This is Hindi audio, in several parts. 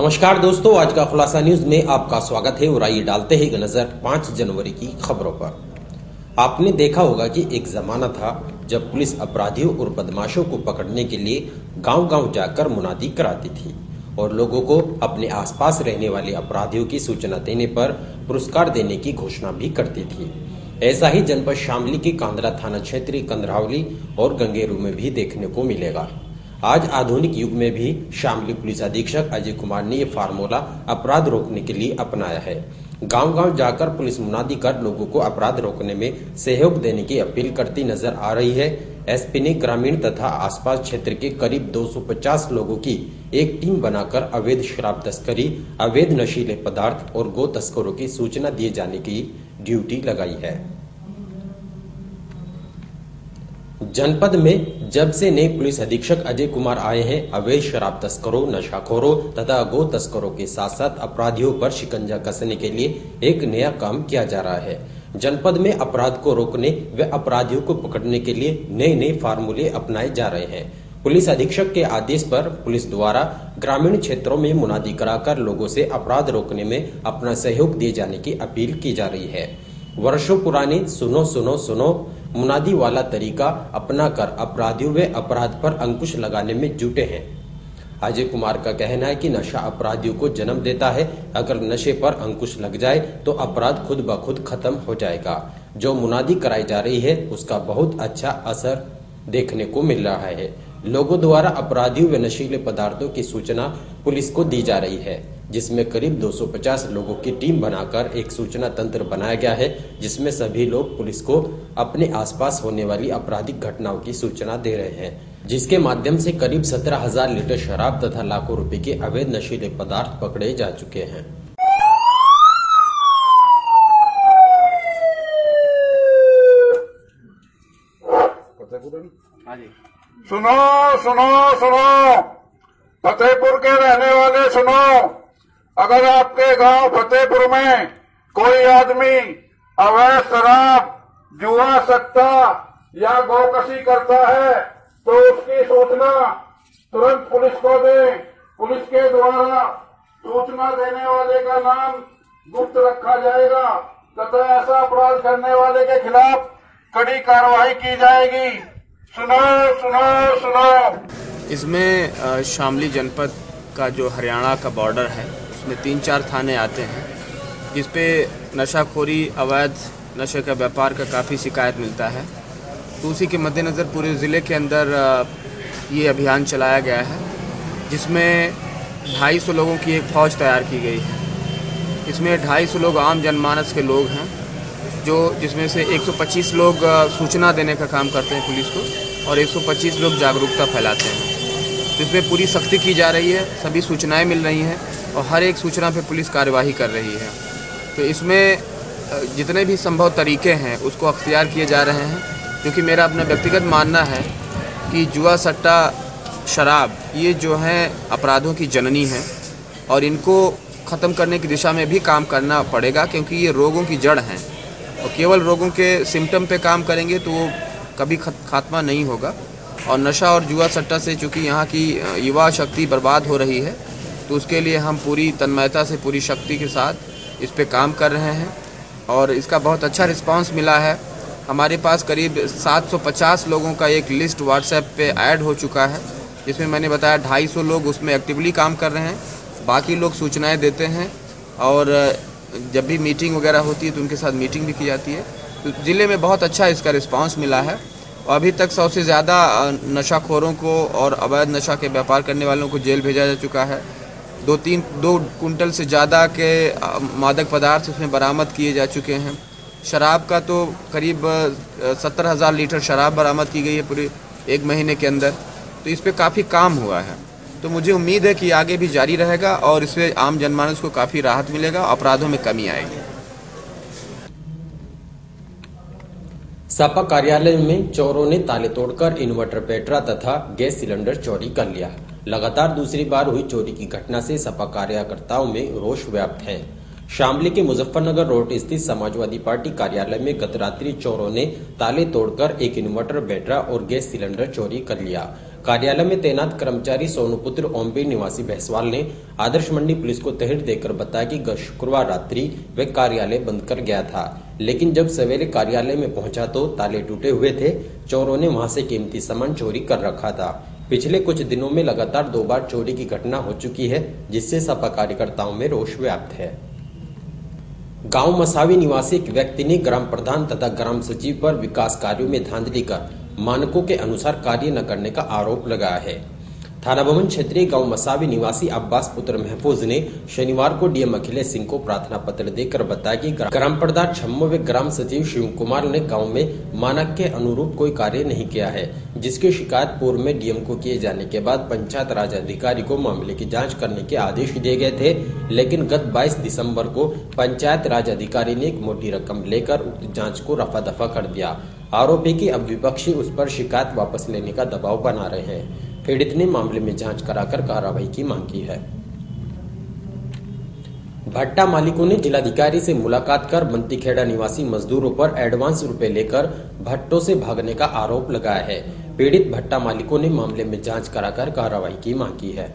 नमस्कार दोस्तों, आज का खुलासा न्यूज में आपका स्वागत है और आइए डालते हैं नजर 5 जनवरी की खबरों पर। आपने देखा होगा कि एक जमाना था जब पुलिस अपराधियों और बदमाशों को पकड़ने के लिए गांव-गांव जाकर मुनादी कराती थी और लोगों को अपने आसपास रहने वाले अपराधियों की सूचना देने पर पुरस्कार देने की घोषणा भी करती थी। ऐसा ही जनपद शामली के कांदला थाना क्षेत्र कंधरावली और गंगेरू में भी देखने को मिलेगा। आज आधुनिक युग में भी शामली पुलिस अधीक्षक अजय कुमार ने ये फार्मूला अपराध रोकने के लिए अपनाया है। गांव-गांव जाकर पुलिस मुनादी कर लोगों को अपराध रोकने में सहयोग देने की अपील करती नजर आ रही है। एसपी ने ग्रामीण तथा आसपास क्षेत्र के करीब 250 लोगों की एक टीम बनाकर अवैध शराब तस्करी, अवैध नशीले पदार्थ और गो तस्करों की सूचना दिए जाने की ड्यूटी लगाई है। जनपद में जब से नए पुलिस अधीक्षक अजय कुमार आए हैं, अवैध शराब तस्करों, नशाखोरों तथा गो तस्करों के साथ साथ अपराधियों पर शिकंजा कसने के लिए एक नया काम किया जा रहा है। जनपद में अपराध को रोकने व अपराधियों को पकड़ने के लिए नए नए फार्मूले अपनाए जा रहे हैं। पुलिस अधीक्षक के आदेश पर पुलिस द्वारा ग्रामीण क्षेत्रों में मुनादी कराकर लोगों से अपराध रोकने में अपना सहयोग दिए जाने की अपील की जा रही है। वर्षों पुरानी सुनो सुनो सुनो मुनादी वाला तरीका अपनाकर अपराधियों व अपराध पर अंकुश लगाने में जुटे हैं। अजय कुमार का कहना है कि नशा अपराधियों को जन्म देता है। अगर नशे पर अंकुश लग जाए तो अपराध खुद ब खुद खत्म हो जाएगा। जो मुनादी कराई जा रही है उसका बहुत अच्छा असर देखने को मिल रहा है। लोगों द्वारा अपराधियों व नशीले पदार्थों की सूचना पुलिस को दी जा रही है, जिसमें करीब 250 लोगों की टीम बनाकर एक सूचना तंत्र बनाया गया है, जिसमें सभी लोग पुलिस को अपने आसपास होने वाली आपराधिक घटनाओं की सूचना दे रहे हैं, जिसके माध्यम से करीब 17,000 लीटर शराब तथा लाखों रुपए के अवैध नशीले पदार्थ पकड़े जा चुके हैं। सुनो सुनो सुनो, फतेहपुर के रहने वाले सुनो, अगर आपके गांव फतेहपुर में कोई आदमी अवैध शराब, जुआ, सट्टा या गौकशी करता है तो उसकी सूचना तुरंत पुलिस को दें। पुलिस के द्वारा सूचना देने वाले का नाम गुप्त रखा जाएगा तथा ऐसा अपराध करने वाले के खिलाफ कड़ी कार्रवाई की जाएगी। सुनो सुनो सुनो। इसमें शामली जनपद का जो हरियाणा का बॉर्डर है उसमें 3-4 थाने आते हैं, जिस पे नशाखोरी, अवैध नशे का व्यापार का काफ़ी शिकायत मिलता है। तो उसी के मद्देनज़र पूरे ज़िले के अंदर ये अभियान चलाया गया है, जिसमें 250 लोगों की एक फ़ौज तैयार की गई है। इसमें 250 लोग आम जनमानस के लोग हैं, जिसमें से 125 लोग सूचना देने का काम करते हैं पुलिस को और 125 लोग जागरूकता फैलाते हैं। तो इसमें पूरी सख्ती की जा रही है, सभी सूचनाएं मिल रही हैं और हर एक सूचना पे पुलिस कार्यवाही कर रही है। तो इसमें जितने भी संभव तरीके हैं उसको अख्तियार किए जा रहे हैं, क्योंकि मेरा अपना व्यक्तिगत मानना है कि जुआ, सट्टा, शराब ये जो हैं अपराधों की जननी हैं और इनको ख़त्म करने की दिशा में भी काम करना पड़ेगा, क्योंकि ये रोगों की जड़ हैं और केवल रोगों के सिम्टम पे काम करेंगे तो वो कभी खात्मा नहीं होगा। और नशा और जुआ सट्टा से चूँकि यहाँ की युवा शक्ति बर्बाद हो रही है, तो उसके लिए हम पूरी तन्मयता से, पूरी शक्ति के साथ इस पे काम कर रहे हैं और इसका बहुत अच्छा रिस्पांस मिला है। हमारे पास करीब 750 लोगों का एक लिस्ट व्हाट्सएप पे ऐड हो चुका है, जिसमें मैंने बताया 250 लोग उसमें एक्टिवली काम कर रहे हैं, बाकी लोग सूचनाएँ देते हैं और जब भी मीटिंग वगैरह होती है तो उनके साथ मीटिंग भी की जाती है। तो ज़िले में बहुत अच्छा इसका रिस्पांस मिला है और अभी तक 100 से ज़्यादा नशाखोरों को और अवैध नशा के व्यापार करने वालों को जेल भेजा जा चुका है। 2 कुंटल से ज़्यादा के मादक पदार्थ उसमें बरामद किए जा चुके हैं। शराब का तो करीब 70,000 लीटर शराब बरामद की गई है पूरे 1 महीने के अंदर। तो इस पर काफ़ी काम हुआ है, तो मुझे उम्मीद है कि आगे भी जारी रहेगा और इससे आम जनमानस को काफ़ी राहत मिलेगा, अपराधों में कमी आएगी। सपा कार्यालय में चोरों ने ताले तोड़कर इन्वर्टर, बैटरा तथा गैस सिलेंडर चोरी कर लिया। लगातार दूसरी बार हुई चोरी की घटना से सपा कार्यकर्ताओं में रोष व्याप्त है। शामली के मुजफ्फरनगर रोड स्थित समाजवादी पार्टी कार्यालय में गत रात्रि चोरों ने ताले तोड़कर एक इन्वर्टर, बैटरा और गैस सिलेंडर चोरी कर लिया। कार्यालय में तैनात कर्मचारी सोनूपुत्र ओमवीर निवासी भैंसवाल ने आदर्श मंडी पुलिस को तहरीर देकर बताया कि गत शुक्रवार रात्रि वे कार्यालय बंद कर गया था, लेकिन जब सवेरे कार्यालय में पहुंचा तो ताले टूटे हुए थे। चोरों ने वहां से कीमती सामान चोरी कर रखा था। पिछले कुछ दिनों में लगातार 2 बार चोरी की घटना हो चुकी है, जिससे सपा कार्यकर्ताओं में रोष व्याप्त है। गांव मसावी निवासी एक व्यक्ति ने ग्राम प्रधान तथा ग्राम सचिव पर विकास कार्यों में धांधली कर मानकों के अनुसार कार्य न करने का आरोप लगाया है। थाना भवन क्षेत्रीय गांव मसावी निवासी अब्बास पुत्र महफूज ने शनिवार को डीएम अखिलेश सिंह को प्रार्थना पत्र देकर बताया कि ग्राम प्रधान छम्मो व ग्राम सचिव शिव कुमार ने गांव में मानक के अनुरूप कोई कार्य नहीं किया है, जिसकी शिकायत पूर्व में डीएम को किए जाने के बाद पंचायत राज अधिकारी को मामले की जांच करने के आदेश दिए गए थे। लेकिन गत 22 दिसंबर को पंचायत राज अधिकारी ने एक मोटी रकम लेकर उक्त जांच को रफा दफा कर दिया। आरोप है कि अब विपक्षी उस पर शिकायत वापस लेने का दबाव बना रहे हैं। पीड़ित ने मामले में जांच कराकर कार्रवाई की मांग की है। भट्टा मालिकों ने जिलाधिकारी से मुलाकात कर बंतीखेड़ा निवासी मजदूरों पर एडवांस रुपए लेकर भट्टों से भागने का आरोप लगाया है। पीड़ित भट्टा मालिकों ने मामले में जांच कराकर कार्रवाई की मांग की है।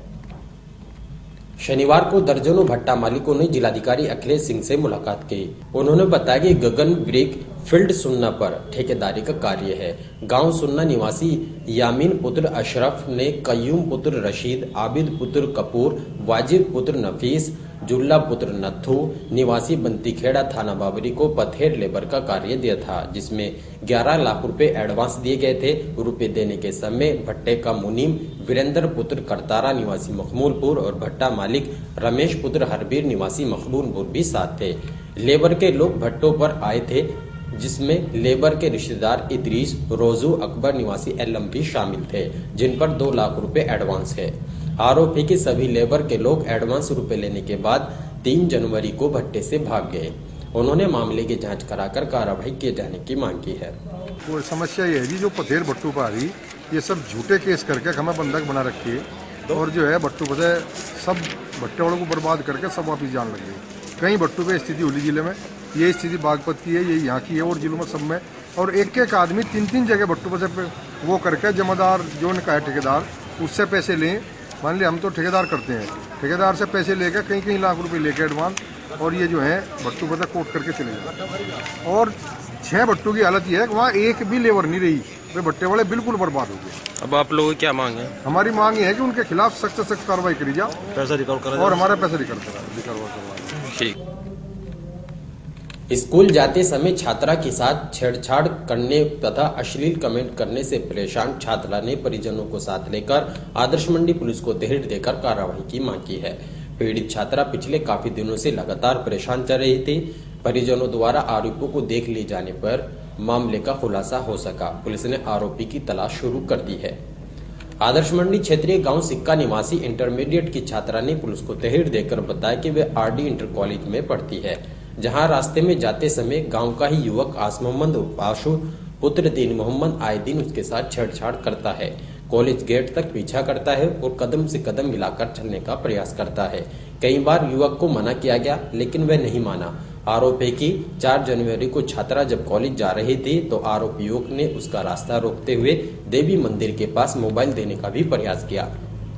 शनिवार को दर्जनों भट्टा मालिकों ने जिलाधिकारी अखिलेश सिंह से मुलाकात की। उन्होंने बताया कि गगन ब्रिक फील्ड सुन्ना पर ठेकेदारी का कार्य है। गांव सुन्ना निवासी यामीन पुत्र अशरफ ने कयूम पुत्र रशीद, आबिद पुत्र कपूर, वाजिद पुत्र नफीस, जुल्ला पुत्र नथू निवासी बंतीखेड़ा थाना बाबरी को पथेर लेबर का कार्य दिया था, जिसमें 11 लाख रुपए एडवांस दिए गए थे। रुपए देने के समय भट्टे का मुनीम वीरेंद्र पुत्र करतारा निवासी मखमूलपुर और भट्टा मालिक रमेश पुत्र हरबीर निवासी मखमूलपुर भी साथ थे। लेबर के लोग भट्टों पर आए थे, जिसमें लेबर के रिश्तेदार इदरीस, रोजू, अकबर निवासी एलम भी शामिल थे, जिन पर 2 लाख रुपए एडवांस है। आरोप है कि सभी लेबर के लोग एडवांस रुपए लेने के बाद 3 जनवरी को भट्टे से भाग गए। उन्होंने मामले की जांच कराकर कार्रवाई किए जाने की मांग की है। वो समस्या ये है जी, जो पथेर भट्टू पर आ रही, ये सब झूठे केस करके हमें बंधक बना रखी है और जो है भट्टू पर सब भट्टे वालों को बर्बाद करके सब वापिस जान लग गई। कई भट्टू पे स्थिति हुली जिले में, ये स्थिति बागपत की है, ये यहाँ की है और जिलों में सब में। और एक आदमी 3 जगह भट्टू पर वो करके जमादार जो ने कहा है ठेकेदार, उससे पैसे लें। मान लिया हम तो ठेकेदार करते हैं, ठेकेदार से पैसे लेकर कई लाख रुपए लेकर एडवांस, और ये जो है भट्टू पर कोट करके चले जाते। और 6 भट्टू की हालत ये है कि वहाँ एक भी लेबर नहीं रही, वे भट्टे वाले बिल्कुल बर्बाद हो गए। अब आप लोगों की क्या मांग है? हमारी मांग ये है कि उनके खिलाफ सख्त से सख्त कार्रवाई करी जाए, पैसा रिकवर करा और हमारा पैसा रिकवर करवा। ठीक। स्कूल जाते समय छात्रा के साथ छेड़छाड़ करने तथा अश्लील कमेंट करने से परेशान छात्रा ने परिजनों को साथ लेकर आदर्श मंडी पुलिस को तहरीर देकर कार्रवाई की मांग की है। पीड़ित छात्रा पिछले काफी दिनों से लगातार परेशान चल रही थी। परिजनों द्वारा आरोपियों को देख लिए जाने पर मामले का खुलासा हो सका। पुलिस ने आरोपी की तलाश शुरू कर दी है। आदर्श मंडी क्षेत्रीय गांव सिक्का निवासी इंटरमीडिएट की छात्रा ने पुलिस को तहरीर देकर बताया कि वे आरडी इंटर कॉलेज में पढ़ती है, जहां रास्ते में जाते समय गांव का ही युवक आस मोहम्मद उर्फ आशु पुत्र दीन मोहम्मद आए दिन उसके साथ छेड़छाड़ करता है। कॉलेज गेट तक पीछा करता है और कदम से कदम मिलाकर चलने का प्रयास करता है। कई बार युवक को मना किया गया, लेकिन वह नहीं माना। आरोप है कि 4 जनवरी को छात्रा जब कॉलेज जा रही थी तो आरोपी युवक ने उसका रास्ता रोकते हुए देवी मंदिर के पास मोबाइल देने का भी प्रयास किया,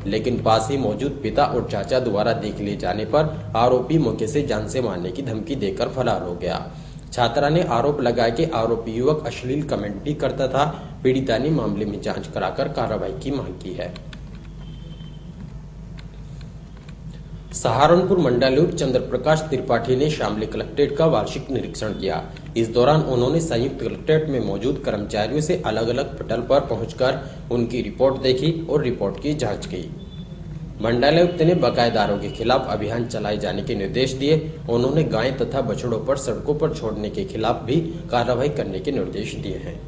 लेकिन पास ही मौजूद पिता और चाचा द्वारा देख लिए जाने पर आरोपी मौके से जान से मारने की धमकी देकर फरार हो गया। छात्रा ने आरोप लगाया कि आरोपी युवक अश्लील कमेंट भी करता था। पीड़िता ने मामले में जांच कराकर कार्रवाई की मांग की है। सहारनपुर मंडलायुक्त चंद्र प्रकाश त्रिपाठी ने शामली कलेक्ट्रेट का वार्षिक निरीक्षण किया। इस दौरान उन्होंने संयुक्त कलेक्ट्रेट में मौजूद कर्मचारियों से अलग अलग पटल पर पहुंचकर उनकी रिपोर्ट देखी और रिपोर्ट की जांच की। मंडलायुक्त ने बकायेदारों के खिलाफ अभियान चलाए जाने के निर्देश दिए। उन्होंने गाय तथा बछड़ों पर सड़कों पर छोड़ने के खिलाफ भी कार्रवाई करने के निर्देश दिए हैं।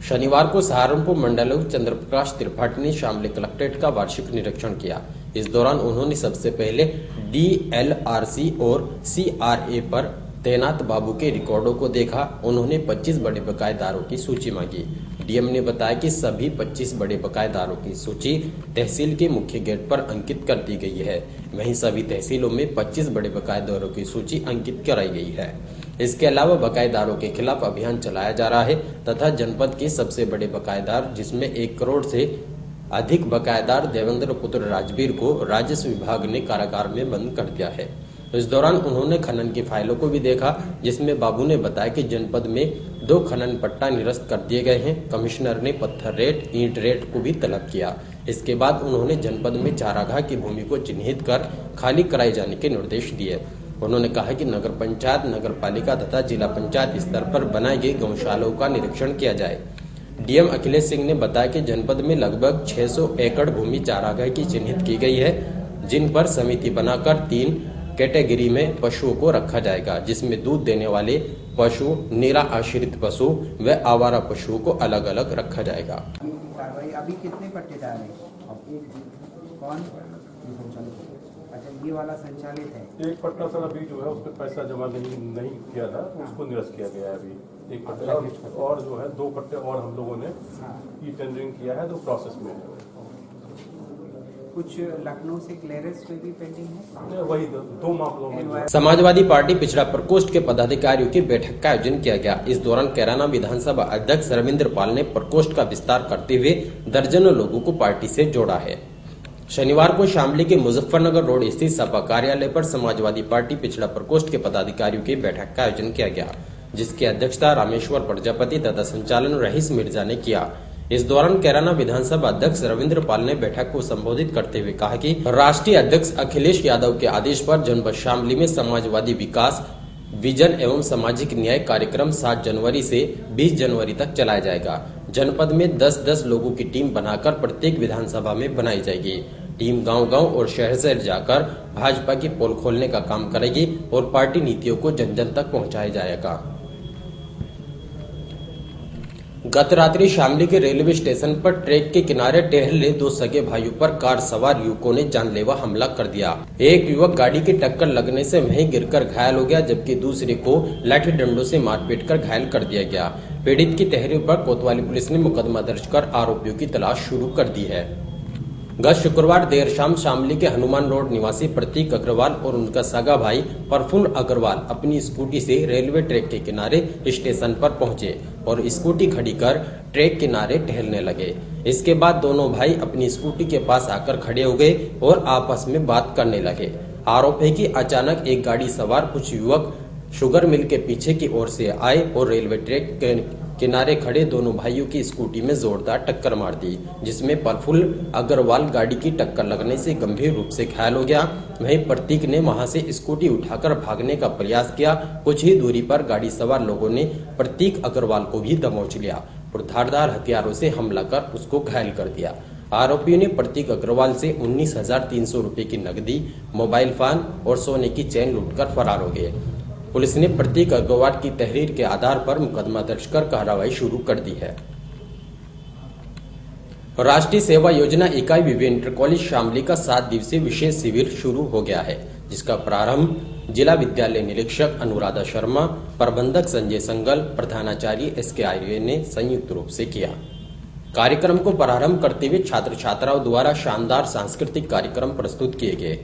शनिवार को सहारनपुर मंडलायुक्त चंद्र प्रकाश त्रिपाठी ने शामली कलेक्ट्रेट का वार्षिक निरीक्षण किया। इस दौरान उन्होंने सबसे पहले DLRC और CRA पर तैनात बाबू के रिकॉर्डों को देखा। उन्होंने 25 बड़े बकायेदारों की सूची मांगी। डीएम ने बताया कि सभी 25 बड़े बकायेदारों की सूची तहसील के मुख्य गेट पर अंकित कर दी गई है। वहीं सभी तहसीलों में 25 बड़े बकायेदारों की सूची अंकित कराई गई है। इसके अलावा बकायेदारों के खिलाफ अभियान चलाया जा रहा है तथा जनपद के सबसे बड़े बकायेदार जिसमें 1 करोड़ से अधिक बकायेदार देवेंद्र पुत्र राजवीर को राजस्व विभाग ने कारागार में बंद कर दिया है। इस दौरान उन्होंने खनन की फाइलों को भी देखा, जिसमें बाबू ने बताया कि जनपद में 2 खनन पट्टा निरस्त कर दिए गए हैं। कमिश्नर ने पत्थर रेट, ईंट रेट को भी तलब किया। इसके बाद उन्होंने जनपद में चारागाह की भूमि को चिन्हित कर खाली कराए जाने के निर्देश दिए। उन्होंने कहा कि नगर पंचायत, नगर पालिका तथा जिला पंचायत स्तर पर बनाई गई गौशालाओं का निरीक्षण किया जाए। डीएम अखिलेश सिंह ने बताया कि जनपद में लगभग 600 एकड़ भूमि चारागाह की चिन्हित की गई है, जिन पर समिति बनाकर 3 कैटेगरी में पशुओं को रखा जाएगा, जिसमें दूध देने वाले पशु, निरा आश्रित पशु व आवारा पशुओं को अलग अलग रखा जाएगा। अभी कितने पट्टेदार हैं? कौन? अच्छा, ये वाला संचालित है। एक पट्टा सर अभी जो है उस पर पैसा जमा नहीं किया था, तो उसको निरस्त किया गया है। अभी 1 पट्टा और जो है 2 पट्टे और हम लोगों ने ई टेंडरिंग किया है, तो प्रोसेस में है। कुछ लखनऊ से क्लियरेंस में भी पेंडिंग है, वही 2 मामलों में। समाजवादी पार्टी पिछड़ा प्रकोष्ठ के पदाधिकारियों की बैठक का आयोजन किया गया। इस दौरान कैराना विधानसभा अध्यक्ष रविंद्र पाल ने प्रकोष्ठ का विस्तार करते हुए दर्जनों लोगों को पार्टी से जोड़ा है। शनिवार को शामली के मुजफ्फरनगर रोड स्थित सपा कार्यालय पर समाजवादी पार्टी पिछड़ा प्रकोष्ठ के पदाधिकारियों की बैठक का आयोजन किया गया, जिसकी अध्यक्षता रामेश्वर प्रजापति तथा संचालन रहीस मिर्जा ने किया। इस दौरान कैराना विधानसभा अध्यक्ष रविंद्र पाल ने बैठक को संबोधित करते हुए कहा कि राष्ट्रीय अध्यक्ष अखिलेश यादव के आदेश पर जनपद शामली में समाजवादी विकास विजन एवं सामाजिक न्याय कार्यक्रम 7 जनवरी से 20 जनवरी तक चलाया जाएगा। जनपद में 10-10 लोगों की टीम बनाकर प्रत्येक विधानसभा में बनाई जाएगी। टीम गांव-गांव और शहर-शहर जाकर भाजपा की पोल खोलने का काम करेगी और पार्टी नीतियों को जन-जन तक पहुंचाया जाएगा। गत रात्रि शामली के रेलवे स्टेशन पर ट्रैक के किनारे टहले 2 सगे भाइयों पर कार सवार युवकों ने जानलेवा हमला कर दिया। एक युवक गाड़ी की टक्कर लगने से वहीं गिरकर घायल हो गया, जबकि दूसरे को लाठी डंडों से मारपीट कर घायल कर दिया गया। पीड़ित की तहरीर पर कोतवाली पुलिस ने मुकदमा दर्ज कर आरोपियों की तलाश शुरू कर दी है। गत शुक्रवार देर शाम शामली के हनुमान रोड निवासी प्रतीक अग्रवाल और उनका सगा भाई प्रफुल्ल अग्रवाल अपनी स्कूटी से रेलवे ट्रैक के किनारे स्टेशन पर पहुंचे और स्कूटी खड़ी कर ट्रैक किनारे टहलने लगे। इसके बाद दोनों भाई अपनी स्कूटी के पास आकर खड़े हो गए और आपस में बात करने लगे। आरोप है कि अचानक एक गाड़ी सवार कुछ युवक शुगर मिल के पीछे की ओर से आए और रेलवे ट्रैक के किनारे खड़े दोनों भाइयों की स्कूटी में जोरदार टक्कर मार दी, जिसमें प्रफुल्ल अग्रवाल गाड़ी की टक्कर लगने से गंभीर रूप से घायल हो गया। वहीं प्रतीक ने वहां से स्कूटी उठाकर भागने का प्रयास किया। कुछ ही दूरी पर गाड़ी सवार लोगों ने प्रतीक अग्रवाल को भी दबोच लिया और धारदार हथियारों से हमला कर उसको घायल कर दिया। आरोपियों ने प्रतीक अग्रवाल से 19,300 रुपए की नकदी, मोबाइल फोन और सोने की चेन लूटकर फरार हो गए। पुलिस ने प्रतीक अग्रवाल की तहरीर के आधार पर मुकदमा दर्ज कर कार्रवाई शुरू कर दी है। राष्ट्रीय सेवा योजना इकाई विवे इंटर कॉलेज शामली का 7 दिवसीय विशेष शिविर शुरू हो गया है, जिसका प्रारंभ जिला विद्यालय निरीक्षक अनुराधा शर्मा, प्रबंधक संजय संगल, प्रधानाचार्य SK आर्य ने संयुक्त रूप से किया। कार्यक्रम को प्रारंभ करते हुए छात्र छात्राओं द्वारा शानदार सांस्कृतिक कार्यक्रम प्रस्तुत किए गए।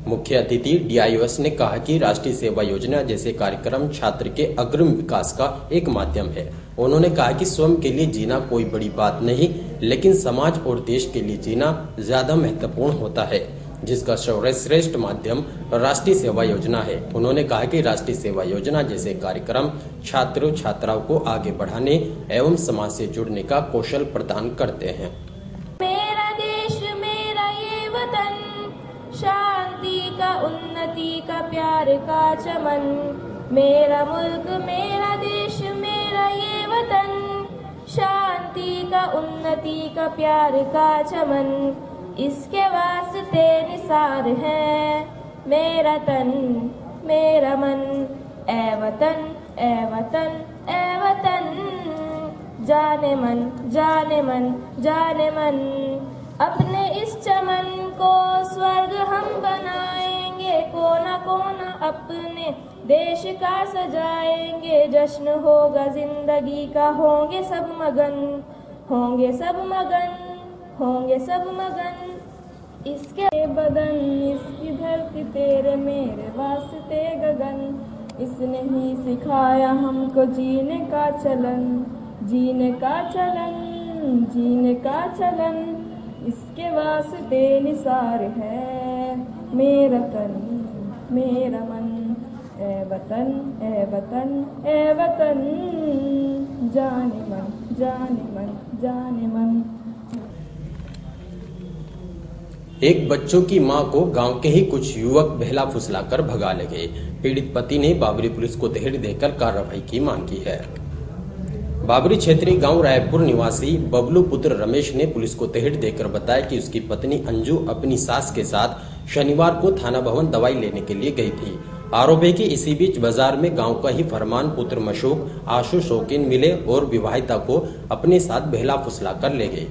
मुख्य अतिथि DIOS ने कहा कि राष्ट्रीय सेवा योजना जैसे कार्यक्रम छात्र के अग्रिम विकास का एक माध्यम है। उन्होंने कहा कि स्वयं के लिए जीना कोई बड़ी बात नहीं, लेकिन समाज और देश के लिए जीना ज्यादा महत्वपूर्ण होता है, जिसका सर्वश्रेष्ठ माध्यम राष्ट्रीय सेवा योजना है। उन्होंने कहा कि राष्ट्रीय सेवा योजना जैसे कार्यक्रम छात्र छात्राओं को आगे बढ़ाने एवं समाज से जुड़ने का कौशल प्रदान करते हैं। मेरा देश मेरा ये वतन, शांति का उन्नति का प्यार का चमन, मेरा मुल्क मेरा देश मेरा ये वतन, शांति का उन्नति का प्यार का चमन, इसके वास्ते निसार है मेरा तन मेरा मन, ए वतन ए वतन ए वतन, जाने मन जाने मन जाने मन, अपने इस चमन को स्वर्ग हम बनाएंगे, कोना कोना अपने देश का सजाएंगे, जश्न होगा जिंदगी का, होंगे सब मगन होंगे सब मगन होंगे सब मगन, इसके बदन इसकी धरती तेरे मेरे वास्ते गगन, इसने ही सिखाया हमको जीने का चलन, जीने का चलन, जीने का चलन। इसके वास्ते निसार है मेरा तन मेरा मन। ए वतन ए वतन ए वतन, जाने मन जाने मन जाने मन। एक बच्चों की मां को गांव के ही कुछ युवक बहला फुसलाकर भगा ले गए। पीड़ित पति ने बाबरी पुलिस को दहेड़ देकर कार्रवाई की मांग की है। बाबरी क्षेत्रीय गांव रायपुर निवासी बबलू पुत्र रमेश ने पुलिस को दहेड़ देकर बताया कि उसकी पत्नी अंजू अपनी सास के साथ शनिवार को थाना भवन दवाई लेने के लिए गई थी। आरोप है कि इसी बीच बाजार में गांव का ही फरमान पुत्र मशूक आशु शौकीन मिले और विवाहिता को अपने साथ बहला फुसला कर ले गए।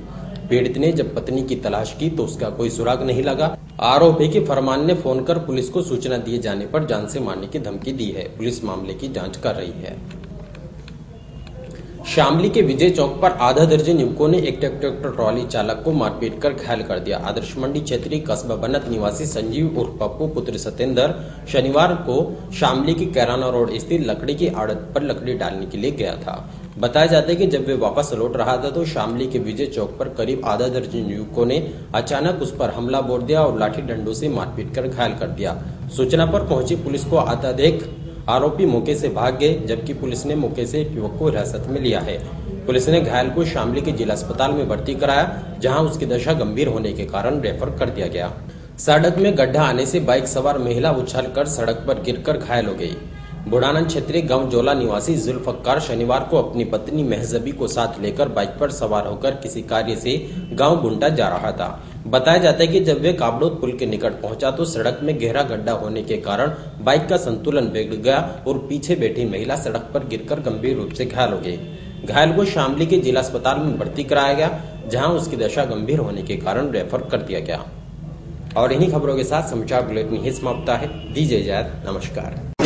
पीड़ित ने जब पत्नी की तलाश की तो उसका कोई सुराग नहीं लगा। आरोप है कि फरमान ने फोन कर पुलिस को सूचना दिए जाने पर जान से मारने की धमकी दी है। पुलिस मामले की जांच कर रही है। शामली के विजय चौक पर आधा दर्जन युवकों ने एक ट्रैक्टर ट्रॉली चालक को मारपीट कर घायल कर दिया। आदर्श मंडी क्षेत्रीय कस्बा बनत निवासी संजीव उर्फ पप्पू पुत्र सतेंद्र शनिवार को शामली की कैराना रोड स्थित लकड़ी की आड़त पर लकड़ी डालने के लिए गया था। बताया जाता है कि जब वे वापस लौट रहा था तो शामली के विजय चौक पर करीब आधा दर्जन युवकों ने अचानक उस पर हमला बोल दिया और लाठी डंडों से मारपीट कर घायल कर दिया। सूचना पर पहुंची पुलिस को आता देख आरोपी मौके से भाग गए, जबकि पुलिस ने मौके से एक युवक को हिरासत में लिया है। पुलिस ने घायल को शामली के जिला अस्पताल में भर्ती कराया, जहां उसकी दशा गंभीर होने के कारण रेफर कर दिया गया। सड़क में गड्ढा आने से बाइक सवार महिला उछलकर सड़क पर गिरकर घायल हो गई। बुढ़ानंद क्षेत्रीय गांव जोला निवासी जुल्फकार शनिवार को अपनी पत्नी महजबी को साथ लेकर बाइक पर सवार होकर किसी कार्य से गांव बुंटा जा रहा था। बताया जाता है कि जब वे काबड़ोद पुल के निकट पहुंचा तो सड़क में गहरा गड्ढा होने के कारण बाइक का संतुलन बिगड़ गया और पीछे बैठी महिला सड़क पर गिरकर गंभीर रूप से घायल हो गई। घायल को शामली के जिला अस्पताल में भर्ती कराया गया, जहां उसकी दशा गंभीर होने के कारण रेफर कर दिया गया। और इन्हीं खबरों के साथ समाचार बुलेटिन ही समाप्त है। दीजिए इजाजत, नमस्कार।